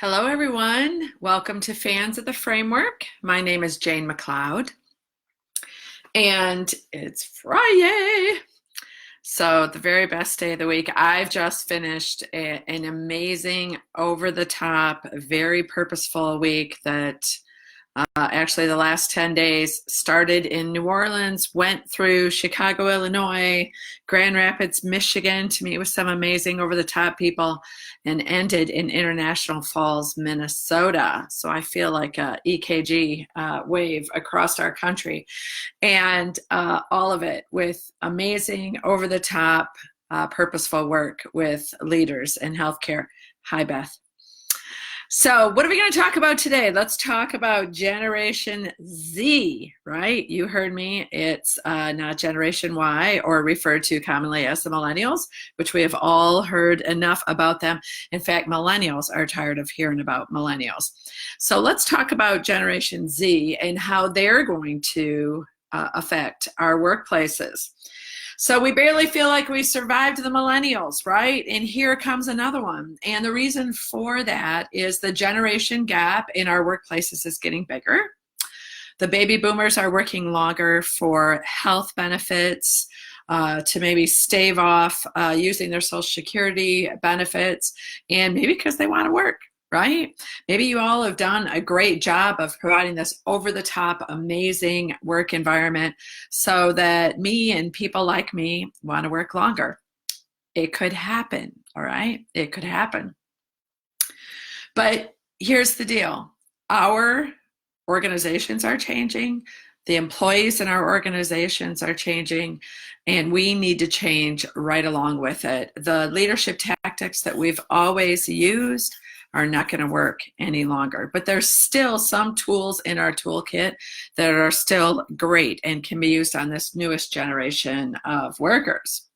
Hello, everyone. Welcome to Fans of the Framework. My name is Jane McLeod, and it's Friday. So, the very best day of the week. I've just finished an amazing, over the top, very purposeful week that actually the last 10 days started in New Orleans, went through Chicago, Illinois, Grand Rapids, Michigan to meet with some amazing over the top people, and ended in International Falls, Minnesota. So I feel like a EKG wave across our country, and all of it with amazing over the top purposeful work with leaders in healthcare. Hi, Beth. So what are we going to talk about today? Let's talk about Generation Z, right? You heard me. It's not Generation Y, or referred to commonly as the millennials, which we have all heard enough about them. In fact, millennials are tired of hearing about millennials. So let's talk about Generation Z and how they're going to affect our workplaces. So we barely feel like we survived the millennials, right? And here comes another one. And the reason for that is the generation gap in our workplaces is getting bigger. The baby boomers are working longer for health benefits, to maybe stave off using their Social Security benefits, and maybe because they want to work. Right? Maybe you all have done a great job of providing this over-the-top, amazing work environment so that me and people like me want to work longer. It could happen, all right? It could happen. But here's the deal. Our organizations are changing. The employees in our organizations are changing, and we need to change right along with it. The leadership tactics that we've always used are not going to work any longer. But there's still some tools in our toolkit that are still great and can be used on this newest generation of workers.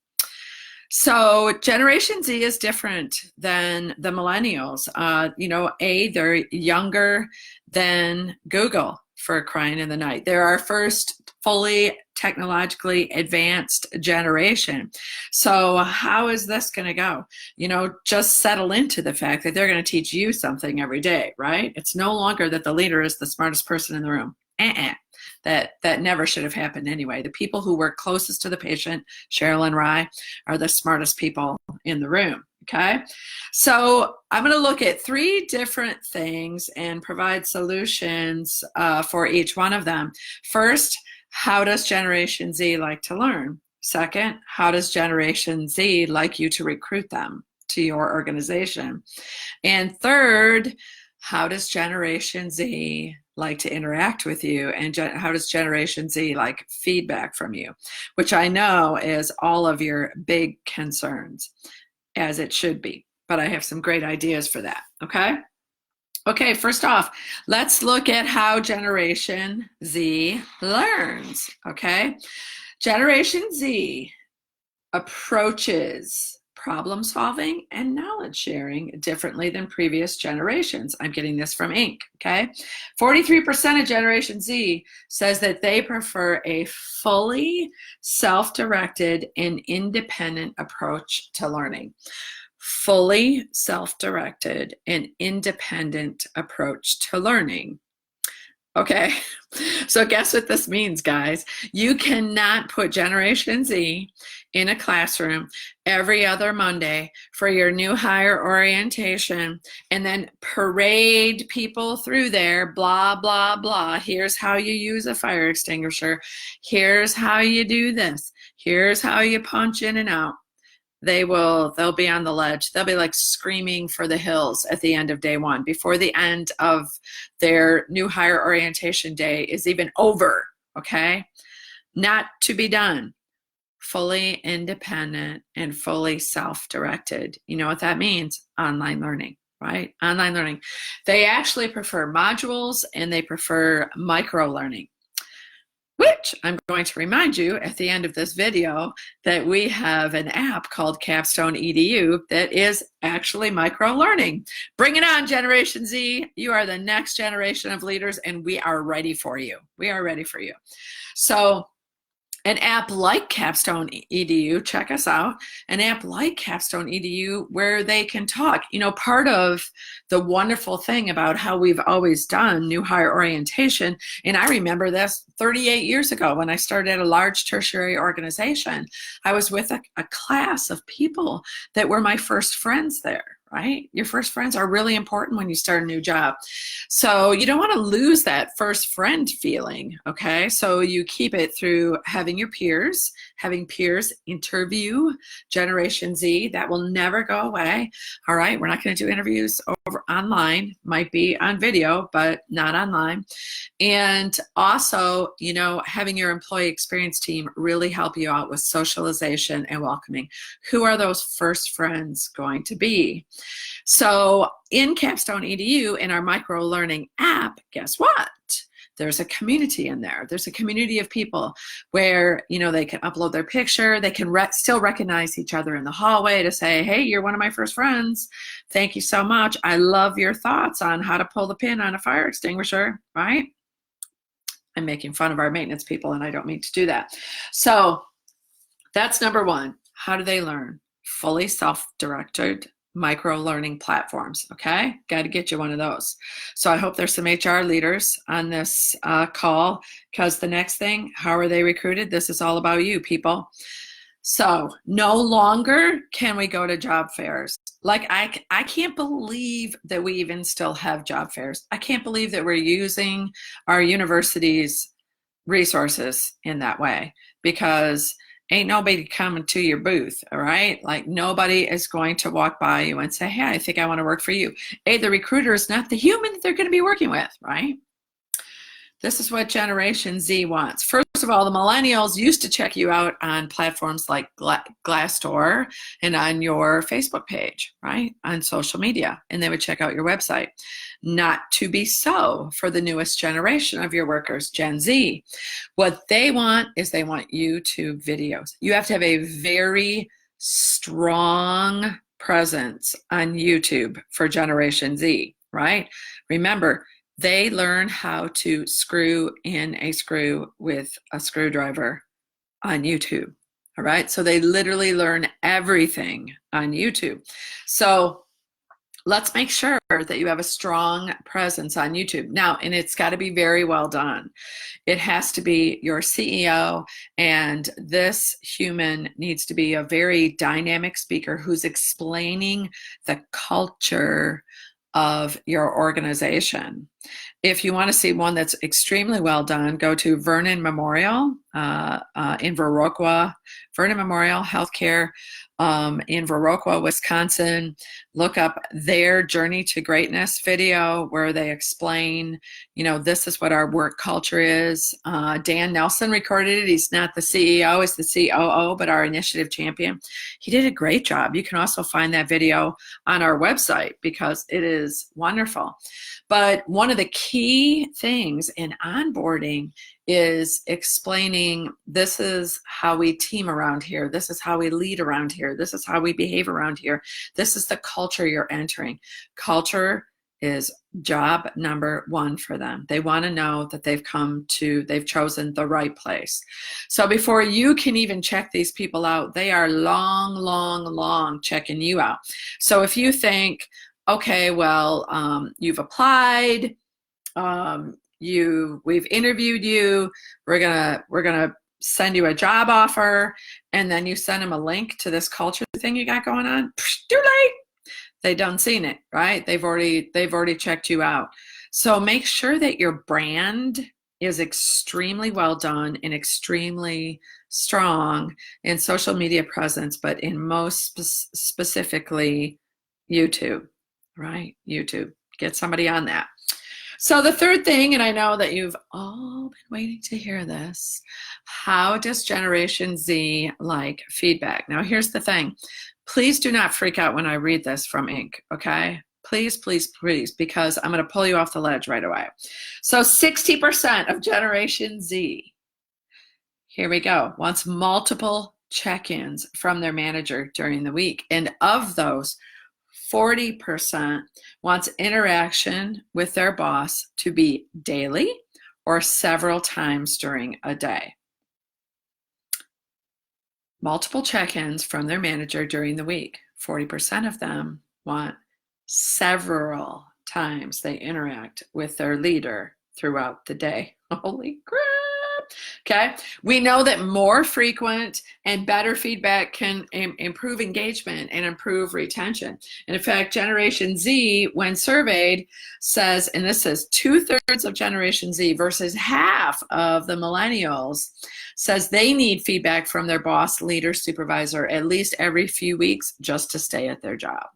So Generation Z is different than the millennials. They're younger than Google, for crying in the night. They're our first fully technologically advanced generation. So how is this going to go? Just settle into the fact that they're going to teach you something every day, right? It's no longer that the leader is the smartest person in the room. That never should have happened anyway. The people who work closest to the patient, Cheryl and Rye, are the smartest people in the room. Okay, so I'm going to look at 3 different things and provide solutions for each one of them. First, how does Generation Z like to learn? Second, how does Generation Z like you to recruit them to your organization? And third, how does Generation Z like to interact with you, and how does Generation Z like feedback from you, which I know is all of your big concerns, as it should be. But I have some great ideas for that, okay? Okay, first off, let's look at how Generation Z learns, okay? Generation Z approaches problem solving and knowledge sharing differently than previous generations. I'm getting this from Inc., okay? 43% of Generation Z says that they prefer a fully self-directed and independent approach to learning. Fully self-directed and independent approach to learning. Okay, so guess what this means, guys? You cannot put Generation Z in a classroom every other Monday for your new hire orientation and then parade people through there, blah, blah, blah. Here's how you use a fire extinguisher. Here's how you do this. Here's how you punch in and out. They'll be on the ledge. They'll be like screaming for the hills at the end of day 1, before the end of their new hire orientation day is even over, okay? Not to be done. Fully independent and fully self-directed. You know what that means? Online learning, right? Online learning. They actually prefer modules, and they prefer micro-learning, which I'm going to remind you at the end of this video that we have an app called Capstone EDU that is actually micro-learning. Bring it on, Generation Z. You are the next generation of leaders, and we are ready for you. We are ready for you. So an app like Capstone EDU, check us out, an app like Capstone EDU where they can talk. You know, part of the wonderful thing about how we've always done new hire orientation, and I remember this 38 years ago when I started at a large tertiary organization, I was with a class of people that were my first friends there. Right? Your first friends are really important when you start a new job. So you don't want to lose that first friend feeling, okay? So you keep it through having peers interview Generation Z. That will never go away. All right, we're not going to do interviews over online. Might be on video, but not online. And also, you know, having your employee experience team really help you out with socialization and welcoming. Who are those first friends going to be? So in Capstone EDU, in our micro learning app, guess what? There's a community in there. There's a community of people where, you know, they can upload their picture. They can still recognize each other in the hallway to say, hey, you're one of my first friends. Thank you so much. I love your thoughts on how to pull the pin on a fire extinguisher, right? I'm making fun of our maintenance people, and I don't mean to do that. So that's number one. How do they learn? Fully self-directed micro learning platforms. Okay, got to get you one of those. So I hope there's some HR leaders on this call, because the next thing, how are they recruited? This is all about you, people. So no longer can we go to job fairs. Like I can't believe that we even still have job fairs. I can't believe that we're using our university's resources in that way, because ain't nobody coming to your booth, all right? Like nobody is going to walk by you and say, hey, I think I want to work for you. The recruiter is not the human that they're going to be working with, right? This is what Generation Z wants. First of all, the millennials used to check you out on platforms like Glassdoor and on your Facebook page, right? On social media, and they would check out your website. Not to be so for the newest generation of your workers, Gen Z. What they want is they want YouTube videos. You have to have a very strong presence on YouTube for Generation Z, right? Remember, they learn how to screw in a screw with a screwdriver on YouTube, all right? So they literally learn everything on YouTube. So let's make sure that you have a strong presence on YouTube. Now, and it's got to be very well done. It has to be your CEO, and this human needs to be a very dynamic speaker who's explaining the culture of your organization. If you want to see one that's extremely well done, go to Vernon Memorial in Viroqua, Vernon Memorial Healthcare in Viroqua, Wisconsin. Look up their Journey to Greatness video where they explain, you know, this is what our work culture is. Dan Nelson recorded it. He's not the CEO, he's the COO, but our initiative champion. He did a great job. You can also find that video on our website because it is wonderful. But one of the key things in onboarding is explaining, this is how we team around here. This is how we lead around here. This is how we behave around here. This is the culture you're entering. Culture is job number one for them. They want to know that they've chosen the right place. So before you can even check these people out, they are long checking you out. So if you think, okay, well, you've applied, we've interviewed you, we're gonna send you a job offer, and then you send them a link to this culture thing you got going on, too late. They done seen it, right? They've already checked you out. So make sure that your brand is extremely well done and extremely strong in social media presence, but in most specifically YouTube, right? YouTube. Get somebody on that. So the third thing, and I know that you've all been waiting to hear this, how does Generation Z like feedback? Now here's the thing. Please do not freak out when I read this from Inc., okay? Please, because I'm going to pull you off the ledge right away. So 60% of Generation Z, here we go, wants multiple check-ins from their manager during the week. And of those, 40% wants interaction with their boss to be daily or several times during a day. multiple check-ins from their manager during the week. 40% of them want several times they interact with their leader throughout the day. Holy crap. Okay. We know that more frequent and better feedback can improve engagement and improve retention. And in fact, Generation Z, when surveyed, says, and this says 2/3 of Generation Z versus half of the millennials, says they need feedback from their boss, leader, supervisor at least every few weeks just to stay at their job,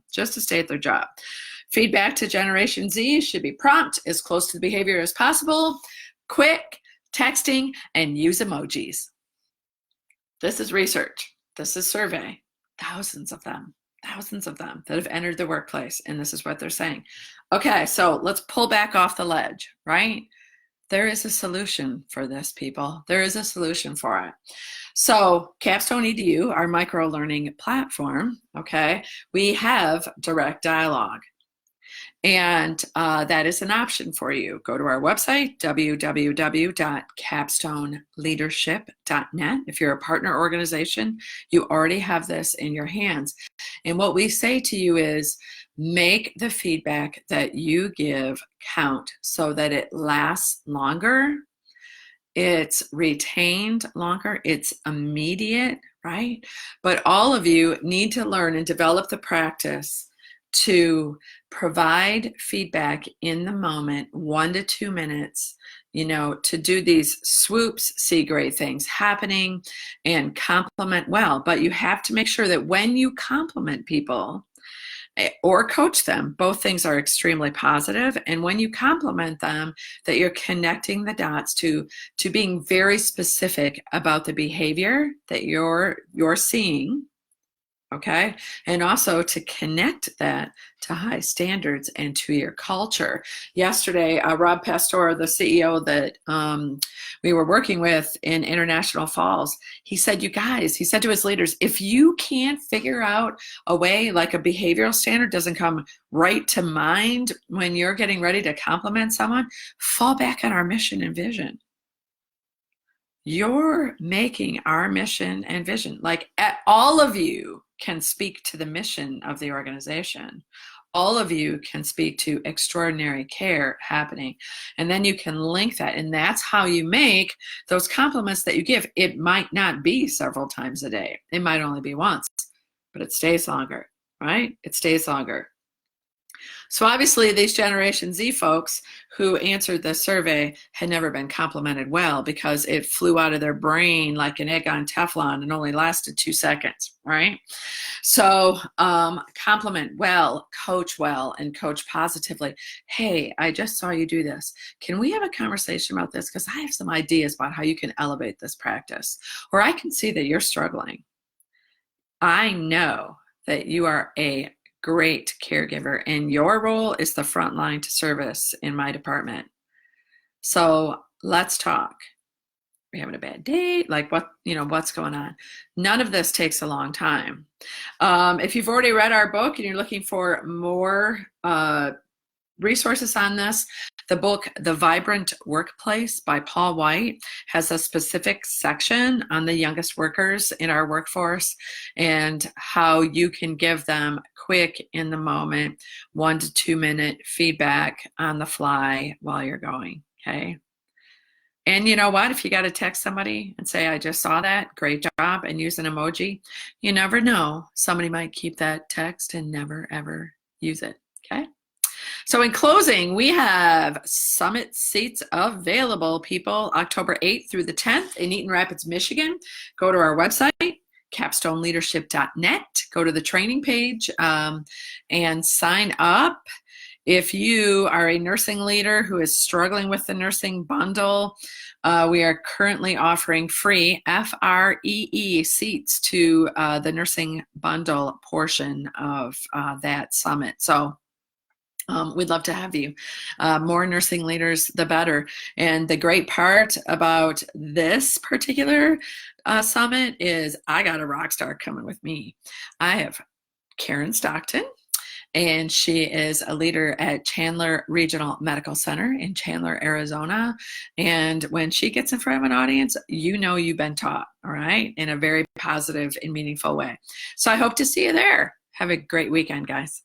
Feedback to Generation Z should be prompt, as close to the behavior as possible, quick, texting, and use emojis. This is research. This is survey. Thousands of them that have entered the workplace, and this is what they're saying. Okay, so let's pull back off the ledge, right? There is a solution for this, people. There is a solution for it. So Capstone EDU, our micro-learning platform, okay, we have direct dialogue. And that is an option for you. Go to our website, www.capstoneleadership.net. If you're a partner organization, you already have this in your hands. And what we say to you is make the feedback that you give count so that it lasts longer, it's retained longer, it's immediate, right? But all of you need to learn and develop the practice to provide feedback in the moment, 1 to 2 minutes, to do these swoops, see great things happening, and compliment well. But you have to make sure that when you compliment people or coach them, both things are extremely positive. And when you compliment them, that you're connecting the dots to being very specific about the behavior that you're seeing. Okay. And also to connect that to high standards and to your culture. Yesterday, Rob Pastor, the CEO that we were working with in International Falls, he said, you guys, he said to his leaders, if you can't figure out a way, like a behavioral standard doesn't come right to mind when you're getting ready to compliment someone, fall back on our mission and vision. You're making our mission and vision. Like all of you can speak to the mission of the organization. All of you can speak to extraordinary care happening. And then you can link that. And that's how you make those compliments that you give. It might not be several times a day. It might only be once, but it stays longer, right? It stays longer. So obviously these Generation Z folks who answered the survey had never been complimented well because it flew out of their brain like an egg on Teflon and only lasted 2 seconds, right? So compliment well, and coach positively. Hey, I just saw you do this. Can we have a conversation about this? Because I have some ideas about how you can elevate this practice. Or I can see that you're struggling. I know that you are a great caregiver, and your role is the front line to service in my department. So let's talk. We're having a bad day, like what's going on? None of this takes a long time. If you've already read our book and you're looking for more resources on this, the book, The Vibrant Workplace by Paul White, has a specific section on the youngest workers in our workforce and how you can give them quick, in the moment, 1 to 2 minute feedback on the fly while you're going, okay? And you know what? If you got to text somebody and say, I just saw that, great job, and use an emoji, you never know. Somebody might keep that text and never, ever use it, okay? So in closing, we have summit seats available, people, October 8th through the 10th in Eaton Rapids, Michigan. Go to our website, capstoneleadership.net. Go to the training page and sign up. If you are a nursing leader who is struggling with the nursing bundle, we are currently offering free FREE seats to the nursing bundle portion of that summit. So we'd love to have you. More nursing leaders, the better. And the great part about this particular summit is I got a rock star coming with me. I have Karen Stockton and she is a leader at Chandler Regional Medical Center in Chandler, Arizona. And when she gets in front of an audience, you know you've been taught, all right, in a very positive and meaningful way. So I hope to see you there. Have a great weekend, guys.